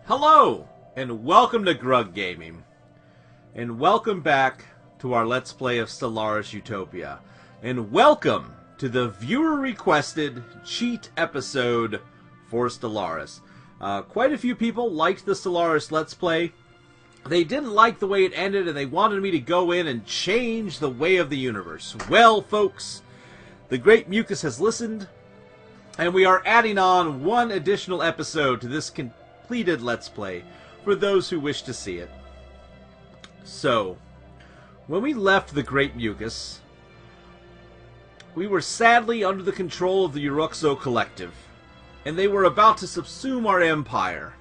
Hello, and welcome to Grug Gaming. And welcome back to our Let's Play of Stellaris Utopia. And welcome to the viewer-requested cheat episode for Stellaris. Quite a few people liked the Stellaris Let's Play. They didn't like the way it ended, and they wanted me to go in and change the way of the universe. Well, folks, the Great Mucus has listened, and we are adding on one additional episode to this completed Let's Play for those who wish to see it. So, when we left the Great Mucus, we were sadly under the control of the Uruxo Collective, and they were about to subsume our empire.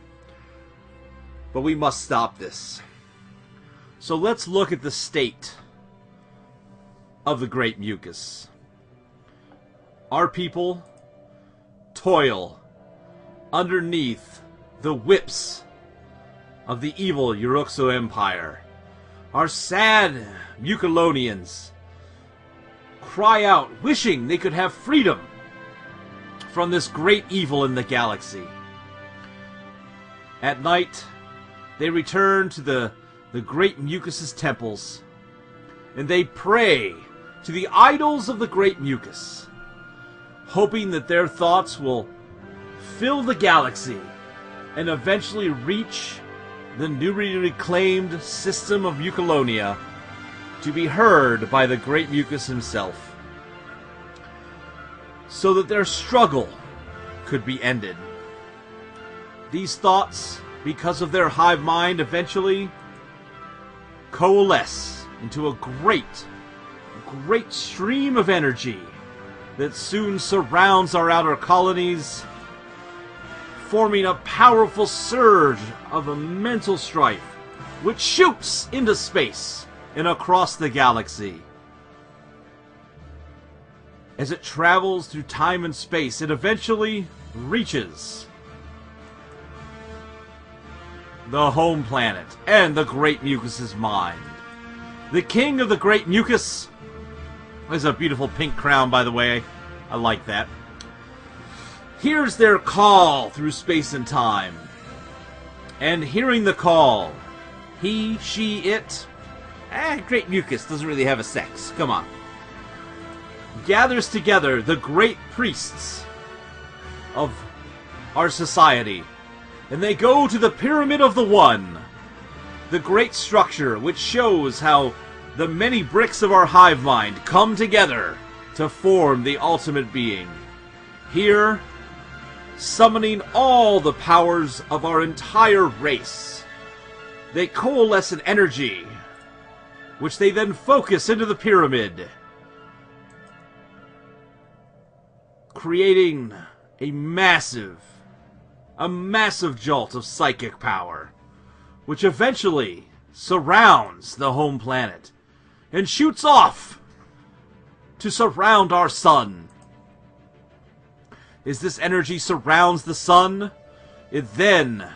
But we must stop this. So let's look at the state of the Great Mucus. Our people toil underneath the whips of the evil Uruxo Empire. Our sad Mucolonians cry out, wishing they could have freedom from this great evil in the galaxy. At night, they return to the Great Mucus's temples, and they pray to the idols of the Great Mucus, hoping that their thoughts will fill the galaxy and eventually reach the newly reclaimed system of Mucolonia to be heard by the Great Mucus himself, so that their struggle could be ended. These thoughts, because of their hive mind, eventually coalesce into a great stream of energy that soon surrounds our outer colonies, forming a powerful surge of a mental strife which shoots into space and across the galaxy. As it travels through time and space, it eventually reaches the home planet and the Great Mucus's mind. The king of the Great Mucus has a beautiful pink crown, by the way. I like that. Hears their call through space and time. And hearing the call, he, she, it, Great Mucus doesn't really have a sex. Come on. Gathers together the great priests of our society, and they go to the Pyramid of the One, the great structure which shows how the many bricks of our hive mind come together to form the ultimate being. Here, summoning all the powers of our entire race, they coalesce in energy, which they then focus into the pyramid, creating a massive jolt of psychic power, which eventually surrounds the home planet and shoots off to surround our sun. As this energy surrounds the sun, it then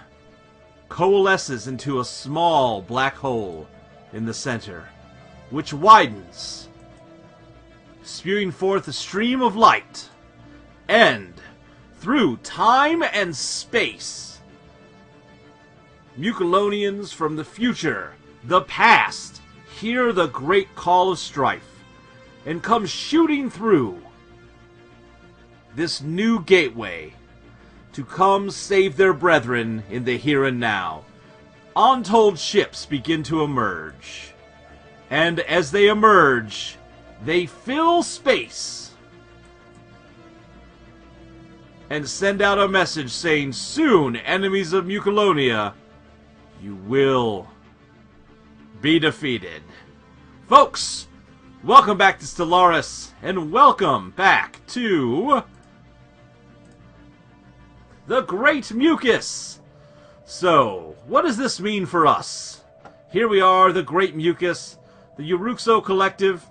coalesces into a small black hole in the center, which widens, spewing forth a stream of light, and through time and space, Mucolonians from the future, the past, hear the great call of strife, and come shooting through this new gateway to come save their brethren in the here and now. Untold ships begin to emerge, and as they emerge, they fill space and send out a message saying, soon, enemies of Mucolonia, you will be defeated. Folks, welcome back to Stellaris, and welcome back to the Great Mucus. So, what does this mean for us? Here we are, the Great Mucus, the Uruxo Collective.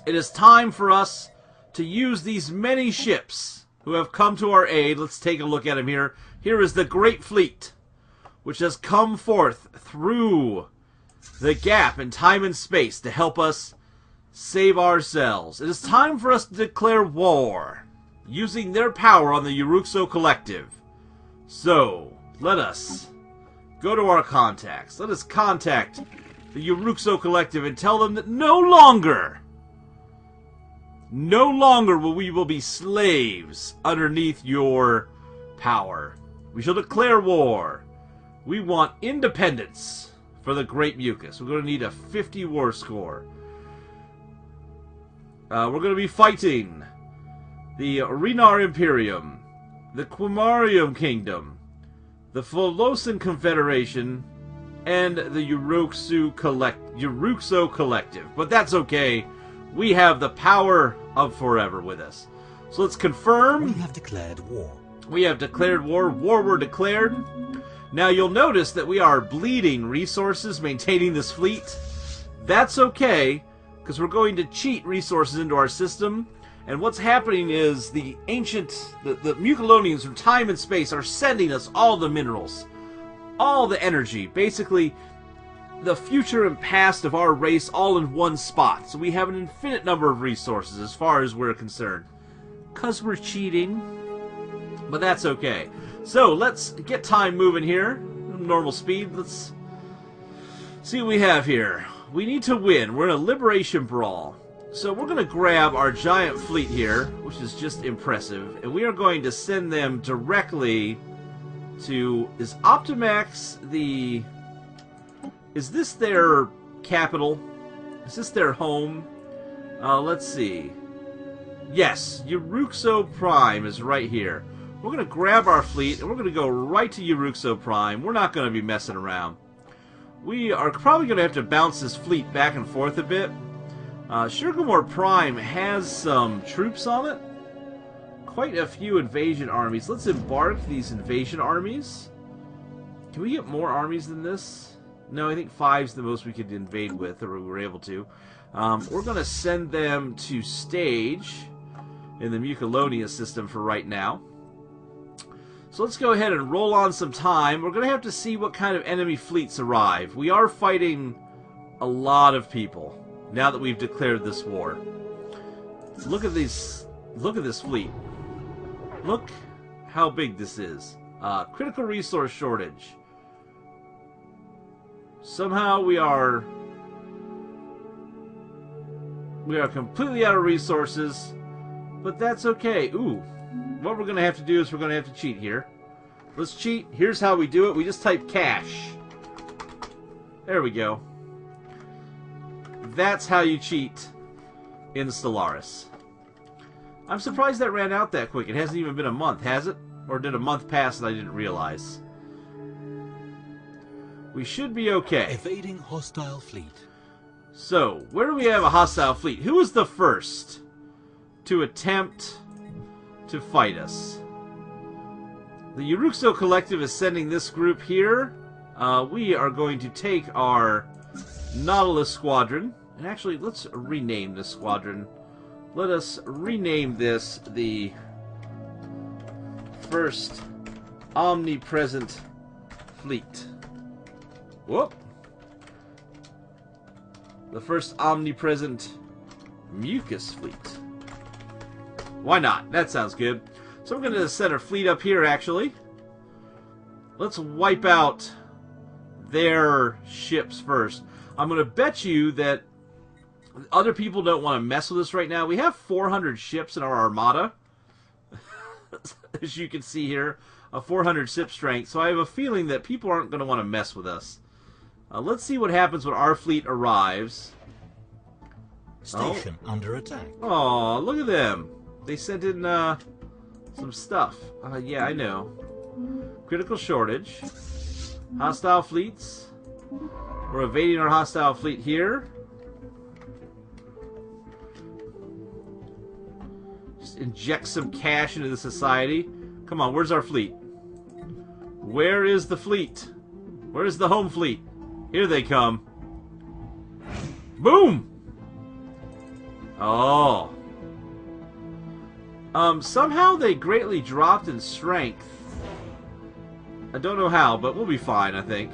It is time for us to use these many ships who have come to our aid. Let's take a look at them here. Here is the Great Fleet, which has come forth through the gap in time and space to help us save ourselves. It is time for us to declare war, using their power on the Uruxo Collective. So, let us go to our contacts. Let us contact the Uruxo Collective and tell them that no longer we will be slaves underneath your power. We shall declare war. We want independence for the Great Mucus. We're going to need a 50 war score. We're going to be fighting the Renar Imperium, the Quimarium Kingdom, the Pholosan Confederation, and the Uruxo Collective. But that's okay. We have the power of forever with us. So let's confirm. We have declared war. We have declared war. War were declared. Now you'll notice that we are bleeding resources maintaining this fleet. That's okay, because we're going to cheat resources into our system. And what's happening is the Mucolonians from time and space are sending us all the minerals, all the energy, basically the future and past of our race all in one spot. So we have an infinite number of resources as far as we're concerned. Because we're cheating. But that's okay. So let's get time moving here. Normal speed. Let's see what we have here. We need to win. We're in a liberation brawl. So we're going to grab our giant fleet here, which is just impressive, and we are going to send them directly to... Is Optimax the... Is this their capital? Is this their home? Let's see. Yes, Uruxo Prime is right here. We're going to grab our fleet, and we're going to go right to Uruxo Prime. We're not going to be messing around. We are probably going to have to bounce this fleet back and forth a bit. Sugarmore Prime has some troops on it. Quite a few invasion armies. Let's embark these invasion armies. Can we get more armies than this? No, I think 5's the most we could invade with, or we were able to. We're going to send them to stage in the Mucolonia system for right now. So let's go ahead and roll on some time. We're going to have to see what kind of enemy fleets arrive. We are fighting a lot of people now that we've declared this war. Look at these. Look at this fleet. Look how big this is. Critical resource shortage. Somehow we are completely out of resources, but that's okay. Ooh, what we're going to have to do is we're going to have to cheat here. Let's cheat. Here's how we do it. We just type cash. There we go. That's how you cheat in Stellaris. I'm surprised that ran out that quick. It hasn't even been a month, has it? Or did a month pass and I didn't realize? We should be okay. Evading hostile fleet. So, where do we have a hostile fleet? Who was the first to attempt to fight us? The Uruxo Collective is sending this group here. We are going to take our Nautilus Squadron. And actually, let's rename this squadron. Let us rename this the First Omnipresent Fleet. Whoop. The First Omnipresent Mucus Fleet. Why not? That sounds good. So we're going to set our fleet up here, actually. Let's wipe out their ships first. I'm going to bet you that other people don't want to mess with us right now. We have 400 ships in our armada. As you can see here, a 400 ship strength. So I have a feeling that people aren't going to want to mess with us. Let's see what happens when our fleet arrives. Station under attack. Oh, look at them. They sent in some stuff. Yeah, I know. Critical shortage. Hostile fleets. We're evading our hostile fleet here. Just inject some cash into the society. Come on, where's our fleet? Where is the fleet? Where is the home fleet? Here they come. Boom! Oh. Somehow they greatly dropped in strength. I don't know how, but we'll be fine, I think.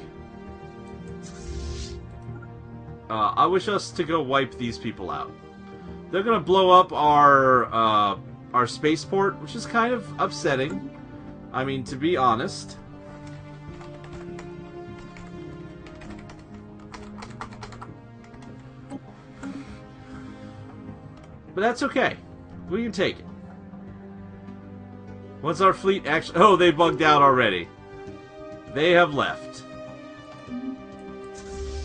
I wish us to go wipe these people out. They're gonna blow up our spaceport, which is kind of upsetting. I mean, to be honest. But that's okay. We can take it. Once our fleet actually... Oh, they bugged out already. They have left.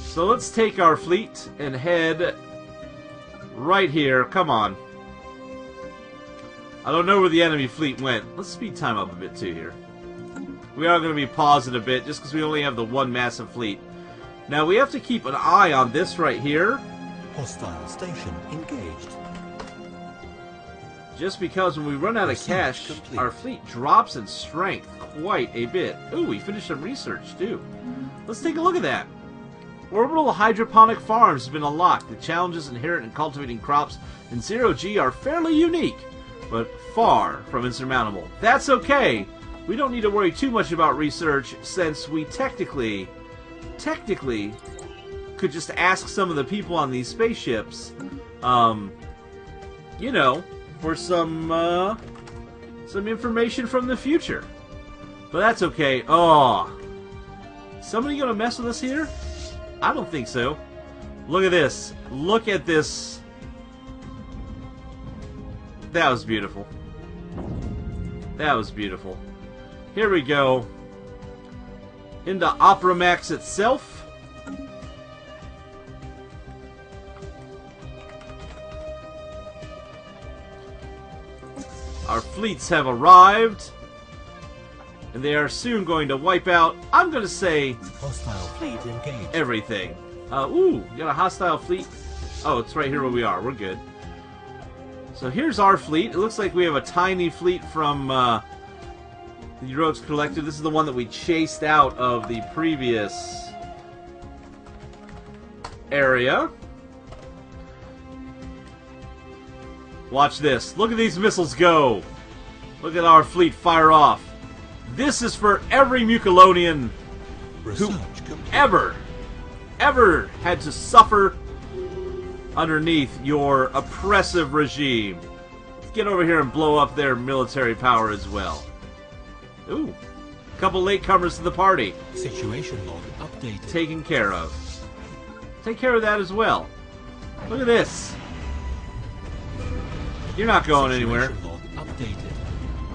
So let's take our fleet and head right here. Come on. I don't know where the enemy fleet went. Let's speed time up a bit too here. We are going to be pausing a bit just because we only have the one massive fleet. Now we have to keep an eye on this right here. Hostile station engaged. Just because when we run out of cash, our fleet drops in strength quite a bit. Ooh, we finished some research too. Let's take a look at that. Orbital hydroponic farms has been unlocked. The challenges inherent in cultivating crops in zero-G are fairly unique, but far from insurmountable. That's okay. We don't need to worry too much about research, since we technically could just ask some of the people on these spaceships, you know, for some information from the future. But that's okay. Oh, somebody gonna mess with us here? I don't think so. Look at this. Look at this. That was beautiful. That was beautiful. Here we go. Into Opera Max itself. Our fleets have arrived, and they are soon going to wipe out, I'm going to say, Hostile fleet engaged. everything. Ooh, you got a hostile fleet? Oh, it's right here where we are. We're good. So here's our fleet. It looks like we have a tiny fleet from the Rogues Collective. This is the one that we chased out of the previous area. Watch this. Look at these missiles go. Look at our fleet fire off. This is for every Mucalonian who ever had to suffer underneath your oppressive regime. Get over here and blow up their military power as well. Ooh, a couple latecomers to the party. Situation log updated. Taken care of. Take care of that as well. Look at this. You're not going anywhere. Log updated.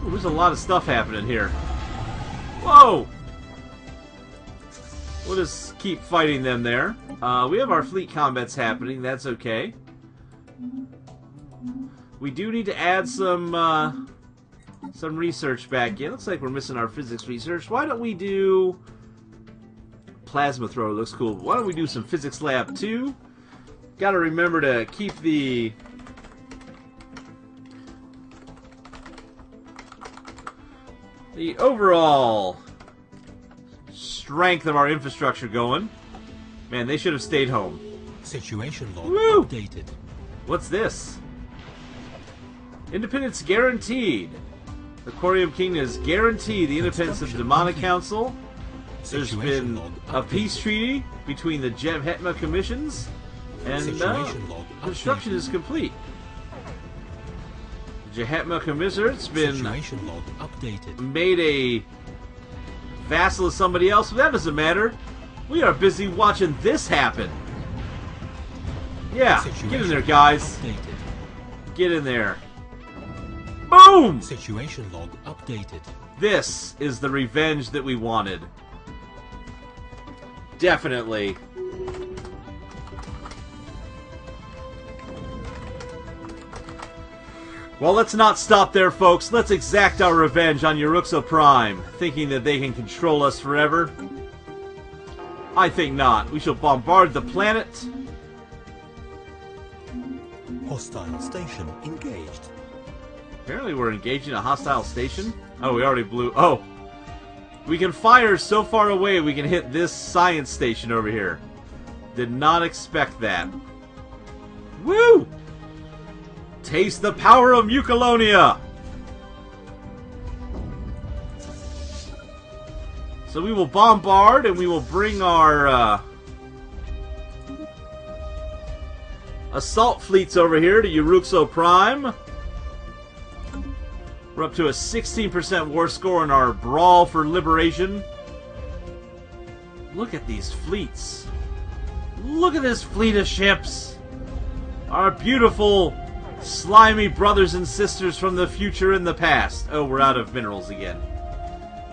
Ooh, there's a lot of stuff happening here. Whoa! We'll just keep fighting them there. We have our fleet combats happening. That's okay. We do need to add some research back in. Looks like we're missing our physics research. Why don't we do... Plasma thrower looks cool. Why don't we do some physics lab 2? Gotta remember to keep the... overall strength of our infrastructure going. Man, they should have stayed home. Situation log Woo! updated. What's this? Independence guaranteed. The Quarium Kingdom is guaranteed the independence of the Demonic Council. There's been a peace treaty between the Hetma Commissions, and construction is complete. The Hetma Commissioner's been made a vassal of somebody else, but that doesn't matter. We are busy watching this happen. Yeah, get in there, guys. Get in there. Boom! Situation log updated. This is the revenge that we wanted. Definitely. Well, let's not stop there, folks. Let's exact our revenge on Uruxo Prime, thinking that they can control us forever. I think not. We shall bombard the planet. Hostile station engaged. Apparently we're engaging a hostile station. Oh, we already blew... Oh! We can fire so far away we can hit this science station over here. Did not expect that. Woo! Taste the power of Mucalonia! So we will bombard and we will bring our assault fleets over here to Uruxo Prime. We're up to a 16% war score in our Brawl for Liberation. Look at these fleets. Look at this fleet of ships. Our beautiful Slimy brothers and sisters from the future and the past. Oh, we're out of minerals again.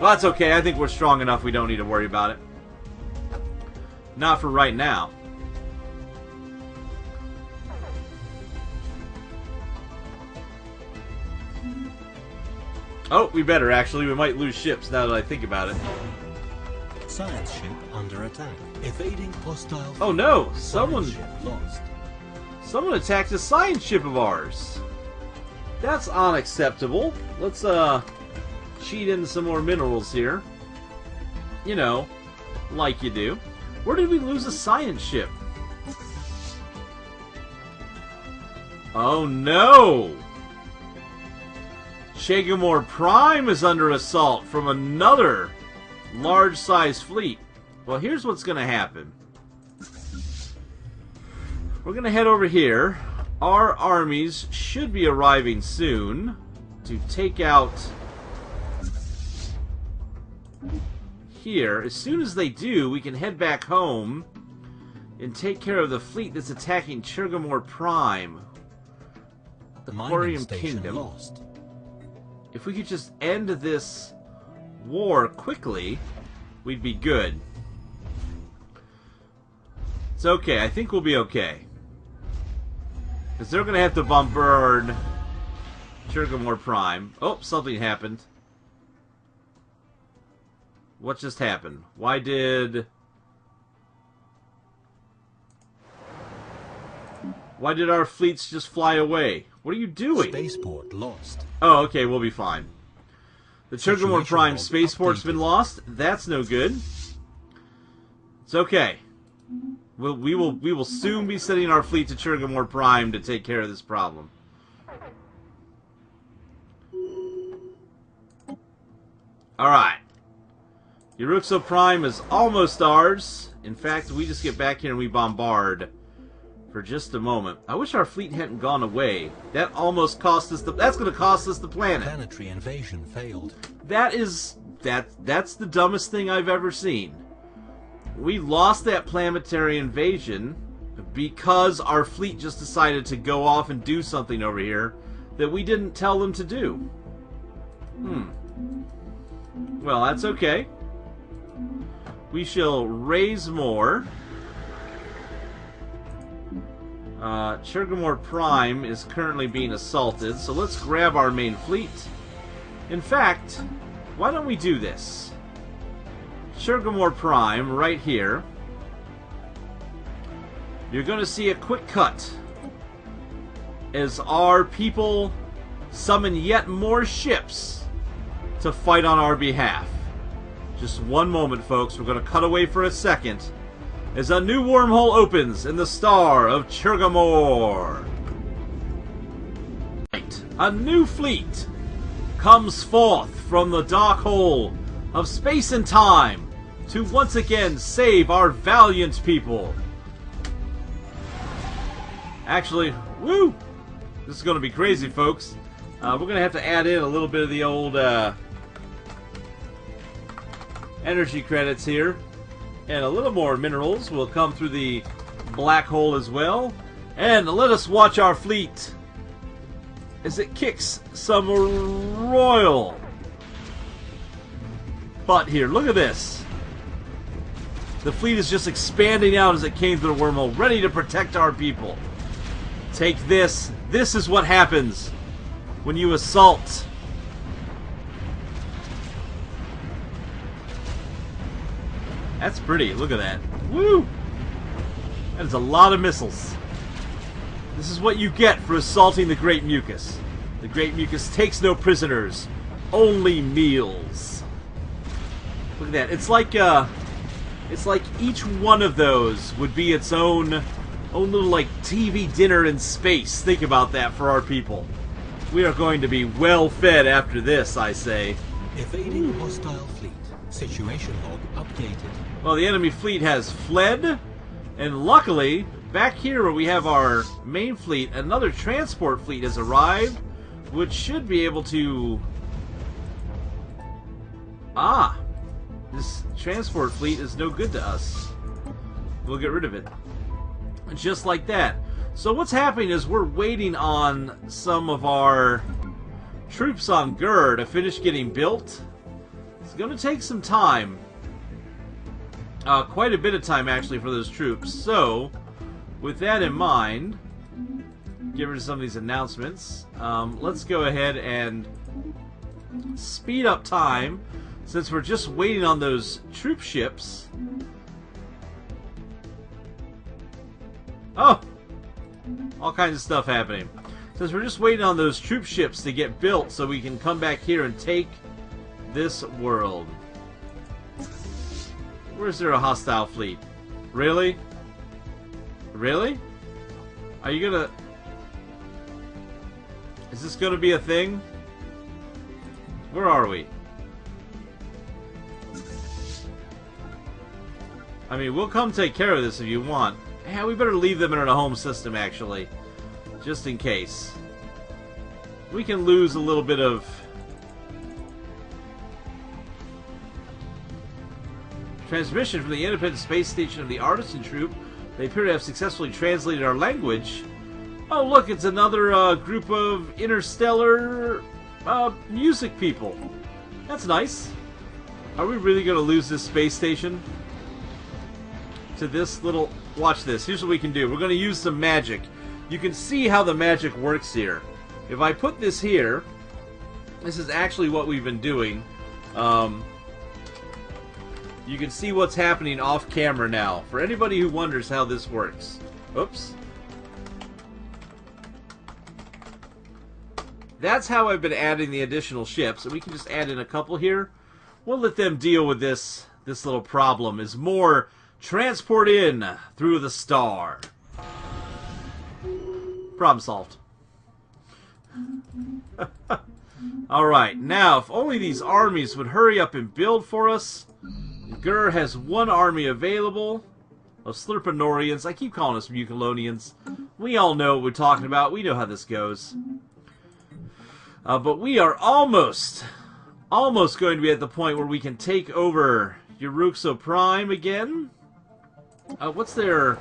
Well, that's okay. I think we're strong enough. We don't need to worry about it. Not for right now. Oh, we better, actually. We might lose ships now that I think about it. Science ship under attack. Evading hostile. Oh no! Science ship lost. Someone attacked a science ship of ours. That's unacceptable. Let's cheat in some more minerals here. You know, like you do. Where did we lose a science ship? Oh no! Shagamore Prime is under assault from another large-sized fleet. Well, here's what's going to happen. We're going to head over here. Our armies should be arriving soon to take out here. As soon as they do, we can head back home and take care of the fleet that's attacking Chirgamore Prime. The Aquarium Kingdom. Lost. If we could just end this war quickly, we'd be good. It's okay. I think we'll be okay. Because they're going to have to bombard Chirgamore Prime. Oh, something happened. What just happened? Why did our fleets just fly away? What are you doing? Spaceport lost. Oh, okay, we'll be fine. The Chirgamore Prime spaceport's been lost. That's no good. It's okay. We will soon be sending our fleet to Chirgamore Prime to take care of this problem. Alright. Uruxo Prime is almost ours. In fact, we just get back here and we bombard for just a moment. I wish our fleet hadn't gone away. That almost cost us that's going to cost us the planet. Planetary invasion failed. That's the dumbest thing I've ever seen. We lost that planetary invasion because our fleet just decided to go off and do something over here that we didn't tell them to do. Well, that's okay. We shall raise more. Chirgamore Prime is currently being assaulted, so let's grab our main fleet. In fact, why don't we do this? Chirgamore Prime, right here. You're going to see a quick cut as our people summon yet more ships to fight on our behalf. Just one moment, folks. We're going to cut away for a second as a new wormhole opens in the star of Chirgamore. A new fleet comes forth from the dark hole of space and time to once again save our valiant people. Actually, woo! This is going to be crazy, folks. We're going to have to add in a little bit of the old energy credits here. And a little more minerals will come through the black hole as well. And let us watch our fleet as it kicks some royal butt here. Look at this. The fleet is just expanding out as it came through the wormhole, ready to protect our people. Take this. This is what happens when you assault. That's pretty. Look at that. Woo! That is a lot of missiles. This is what you get for assaulting the Great Mucus. The Great Mucus takes no prisoners, only meals. Look at that. It's like each one of those would be its own little like TV dinner in space. Think about that for our people. We are going to be well fed after this, I say. Evading hostile fleet. Situation log updated. Well, the enemy fleet has fled, and luckily, back here where we have our main fleet, another transport fleet has arrived, which should be able to... Ah! This transport fleet is no good to us. We'll get rid of it. Just like that. So what's happening is we're waiting on some of our troops on Gur to finish getting built. It's going to take some time. Quite a bit of time, actually, for those troops. So, with that in mind, get rid of some of these announcements. Let's go ahead and speed up time, since we're just waiting on those troop ships. Oh! All kinds of stuff happening. Since we're just waiting on those troop ships to get built so we can come back here and take this world. Where's there a hostile fleet? Really? Really? Are you gonna... Is this gonna be a thing? Where are we? I mean, we'll come take care of this if you want. Yeah, we better leave them in our home system, actually. Just in case. We can lose a little bit of... transmission from the independent space station of the Artisan Troop. They appear to have successfully translated our language. Oh, look, it's another group of interstellar music people. That's nice. Are we really going to lose this space station to this little... Watch this. Here's what we can do. We're going to use some magic. You can see how the magic works here. If I put this here, this is actually what we've been doing. You can see what's happening off camera now. For anybody who wonders how this works. Oops. That's how I've been adding the additional ships. And we can just add in a couple here. We'll let them deal with this little problem. Is more transport in through the star. Problem solved. Alright, now if only these armies would hurry up and build for us. Gur has one army available of Slurpanorians. I keep calling us Muculonians. We all know what we're talking about. We know how this goes. But we are almost going to be at the point where we can take over Uruxo Prime again. What's their...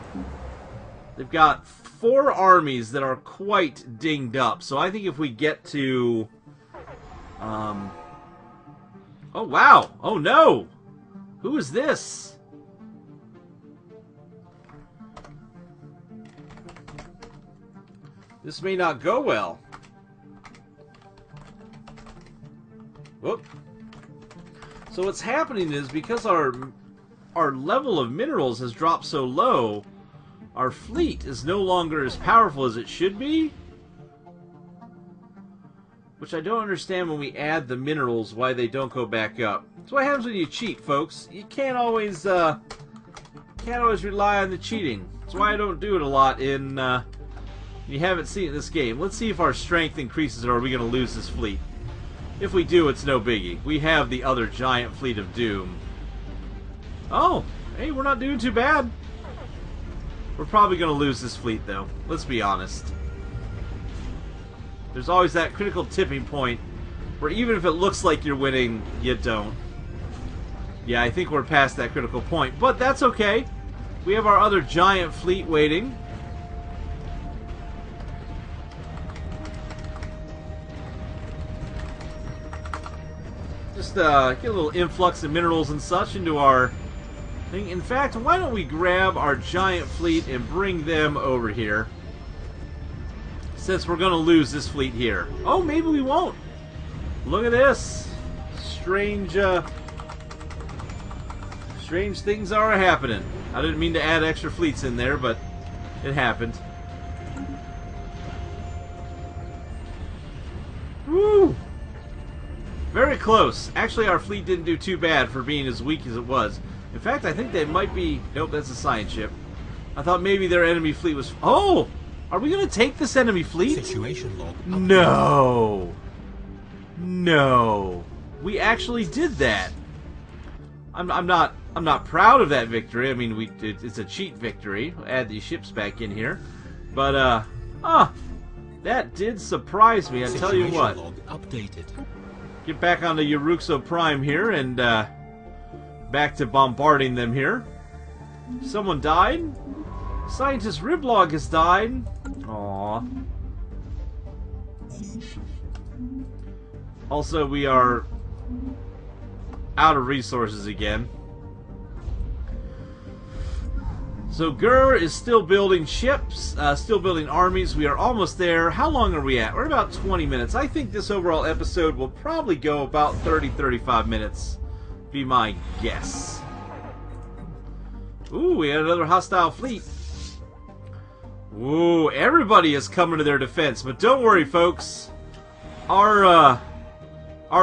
They've got 4 armies that are quite dinged up. So I think if we get to... Oh, wow! Oh, no! Who is this? This may not go well. Whoop. So what's happening is, because our level of minerals has dropped so low, our fleet is no longer as powerful as it should be. Which I don't understand when we add the minerals, why they don't go back up. That's what happens when you cheat, folks. You can't always rely on the cheating. That's why I don't do it a lot in, you haven't seen it in this game. Let's see if our strength increases, or are we going to lose this fleet. If we do, it's no biggie. We have the other giant fleet of doom. Oh, hey, we're not doing too bad. We're probably going to lose this fleet, though. Let's be honest. There's always that critical tipping point where even if it looks like you're winning, you don't. Yeah, I think we're past that critical point, but that's okay. We have our other giant fleet waiting. Just get a little influx of minerals and such into our thing. In fact, why don't we grab our giant fleet and bring them over here? Since we're going to lose this fleet here. Oh, maybe we won't. Look at this. Strange things are happening. I didn't mean to add extra fleets in there, but it happened. Woo! Very close. Actually, our fleet didn't do too bad for being as weak as it was. In fact, I think they might be... Nope, that's a science ship. I thought maybe their enemy fleet was... Oh! Are we going to take this enemy fleet? Situation log. No. No. We actually did that. I'm not proud of that victory. I mean, it's a cheat victory. We'll add these ships back in here. But that did surprise me. I tell you what. Log updated. Get back onto Uruxo Prime here and back to bombarding them here. Someone died? Scientist Riblog has died. Aww. Also, we are out of resources again. So Gur is still building ships, still building armies. We are almost there. How long are we at? We're about 20 minutes. I think this overall episode will probably go about 30-35 minutes. Be my guess. Ooh, we had another hostile fleet. Ooh, everybody is coming to their defense. But don't worry, folks. Our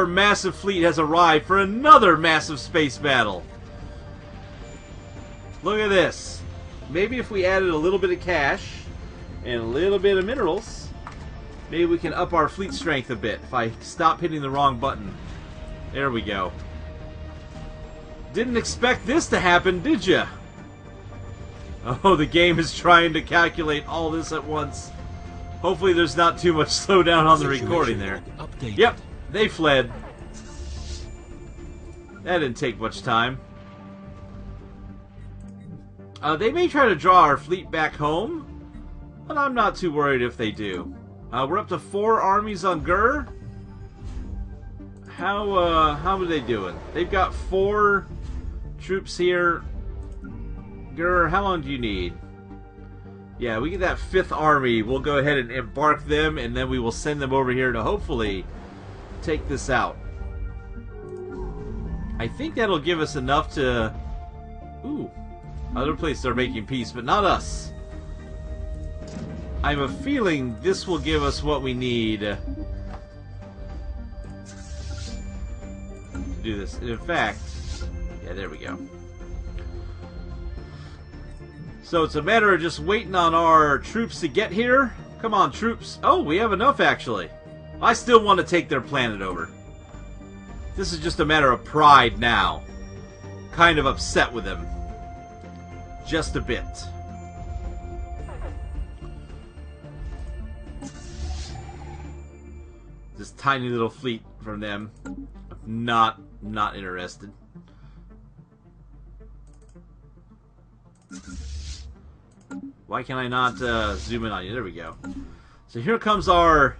massive fleet has arrived for another massive space battle. Look at this. Maybe if we added a little bit of cash and a little bit of minerals, maybe we can up our fleet strength a bit. If I stop hitting the wrong button. There we go. Didn't expect this to happen, did ya? Oh, the game is trying to calculate all this at once. Hopefully there's not too much slowdown on the recording there. Yep, they fled. That didn't take much time. They may try to draw our fleet back home, but I'm not too worried if they do. We're up to 4 armies on Gur. How are they doing? They've got 4 troops here. Gur, how long do you need? Yeah, we get that 5th army. We'll go ahead and embark them, and then we will send them over here to hopefully take this out. I think that'll give us enough to... Ooh. Other places are making peace, but not us. I have a feeling this will give us what we need to do this. And in fact... Yeah, there we go. So it's a matter of just waiting on our troops to get here. Come on, troops. Oh, we have enough, actually. I still want to take their planet over. This is just a matter of pride now. Kind of upset with them. Just a bit. This tiny little fleet from them. Not interested. Why can I not zoom in on you? There we go. So here comes our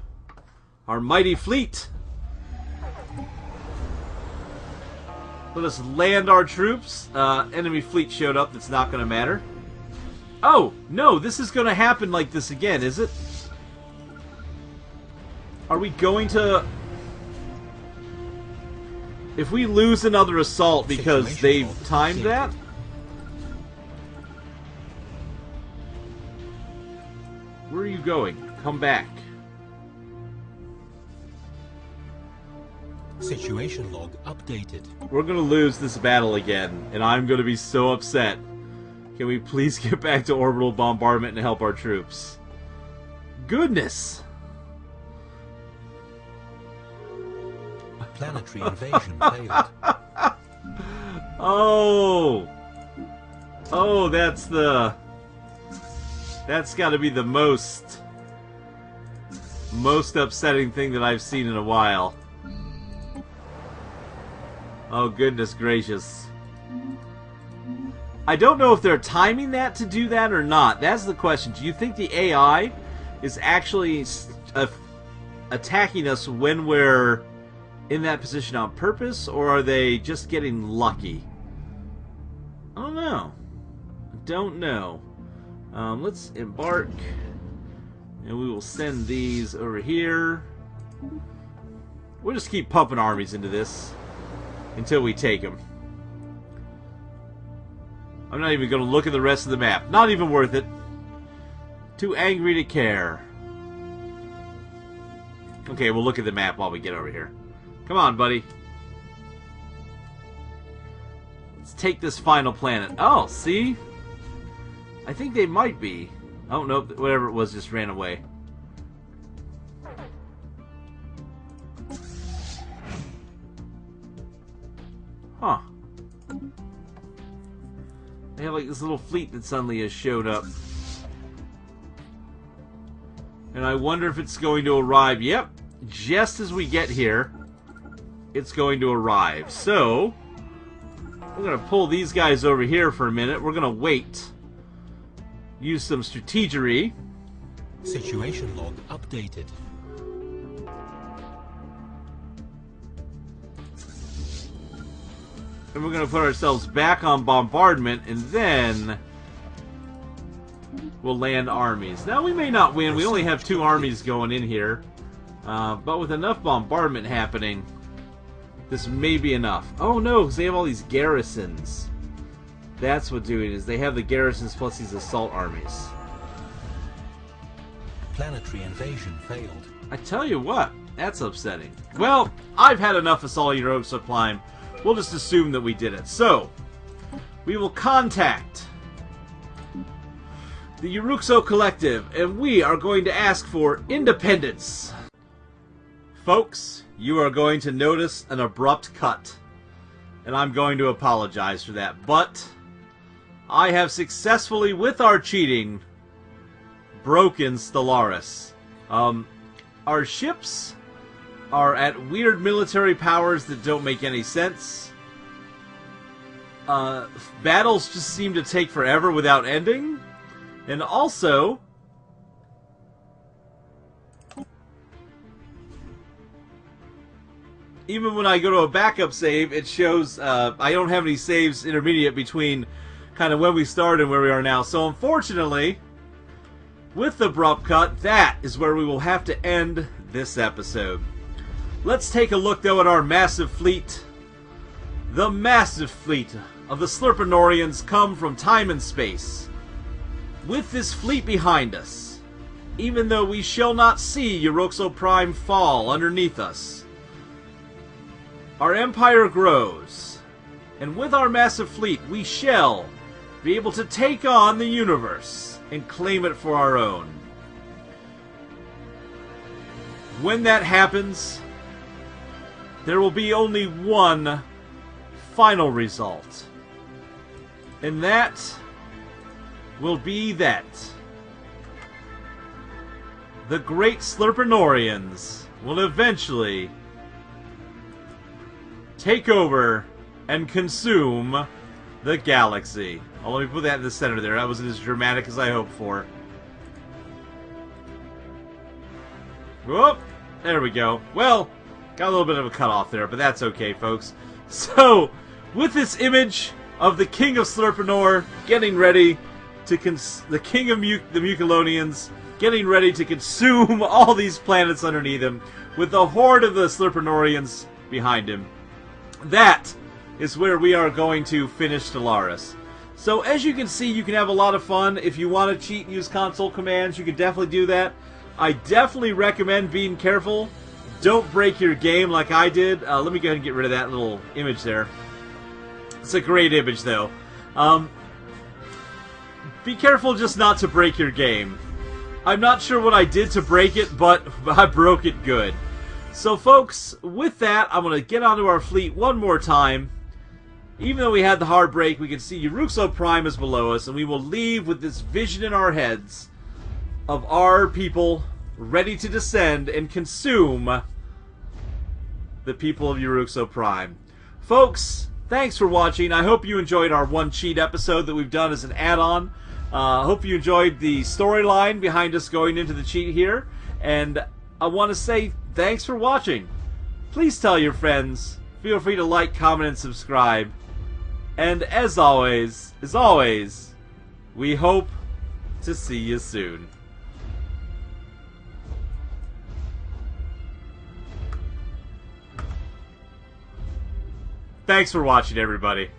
mighty fleet. Let us land our troops. Enemy fleet showed up. That's not going to matter. Oh, no. This is going to happen like this again, is it? Are we going to... If we lose another assault because they've timed that... Where are you going? Come back. Situation log updated. We're going to lose this battle again, and I'm going to be so upset. Can we please get back to orbital bombardment and help our troops? Goodness! Planetary invasion failed. Oh! Oh, that's the... That's got to be the most upsetting thing that I've seen in a while. Oh, goodness gracious. I don't know if they're timing that to do that or not. That's the question. Do you think the AI is actually attacking us when we're in that position on purpose, or are they just getting lucky? I don't know. I don't know. Let's embark, and we will send these over here. We'll just keep pumping armies into this until we take them. I'm not even going to look at the rest of the map. Not even worth it. Too angry to care. Okay, we'll look at the map while we get over here. Come on, buddy. Let's take this final planet. Oh, see? I think they might be. Oh, nope. Whatever it was just ran away. Huh. They have like this little fleet that suddenly has showed up. And I wonder if it's going to arrive. Yep. Just as we get here, it's going to arrive. So, we're going to pull these guys over here for a minute. We're going to wait. Use some strategery. Situation log updated. And we're going to put ourselves back on bombardment, and then we'll land armies. Now, we may not win. We only have 2 armies going in here. But with enough bombardment happening, this may be enough. Oh, no, because they have all these garrisons. That's what doing it is. They have the garrisons plus these assault armies. Planetary invasion failed. I tell you what, that's upsetting. Well, I've had enough Assault Europa Prime. We'll just assume that we did it. So, we will contact the Uruxo Collective, and we are going to ask for independence. Folks, you are going to notice an abrupt cut, and I'm going to apologize for that. But I have successfully, with our cheating, broken Stellaris. Our ships are at weird military powers that don't make any sense. Battles just seem to take forever without ending. And also, even when I go to a backup save, it shows I don't have any saves intermediate between kind of when we started and where we are now. So unfortunately, with the abrupt cut, that is where we will have to end this episode. Let's take a look, though, at our massive fleet. The massive fleet of the Slurpanorians come from time and space. With this fleet behind us, even though we shall not see Uruxo Prime fall underneath us, our empire grows. And with our massive fleet, we shall be able to take on the universe and claim it for our own. When that happens, there will be only one final result. And that will be that the great Slurpanorians will eventually take over and consume the galaxy. Oh, let me put that in the center there. That wasn't as dramatic as I hoped for. Whoop! There we go. Well, got a little bit of a cutoff there, but that's okay, folks. So, with this image of the King of Slurpanor getting ready to the King of the Muculonians getting ready to consume all these planets underneath him, with the horde of the Slurpanorians behind him, that is where we are going to finish Stellaris. So, as you can see, you can have a lot of fun. If you want to cheat and use console commands, you can definitely do that. I definitely recommend being careful. Don't break your game like I did. Let me go ahead and get rid of that little image there. It's a great image, though. Be careful just not to break your game. I'm not sure what I did to break it, but I broke it good. So, folks, with that, I'm going to get onto our fleet one more time. Even though we had the hard break, we can see Uruxo Prime is below us, and we will leave with this vision in our heads of our people ready to descend and consume the people of Uruxo Prime. Folks, thanks for watching. I hope you enjoyed our one cheat episode that we've done as an add-on. Hope you enjoyed the storyline behind us going into the cheat here. And I want to say thanks for watching. Please tell your friends. Feel free to like, comment, and subscribe. And as always, we hope to see you soon. Thanks for watching, everybody.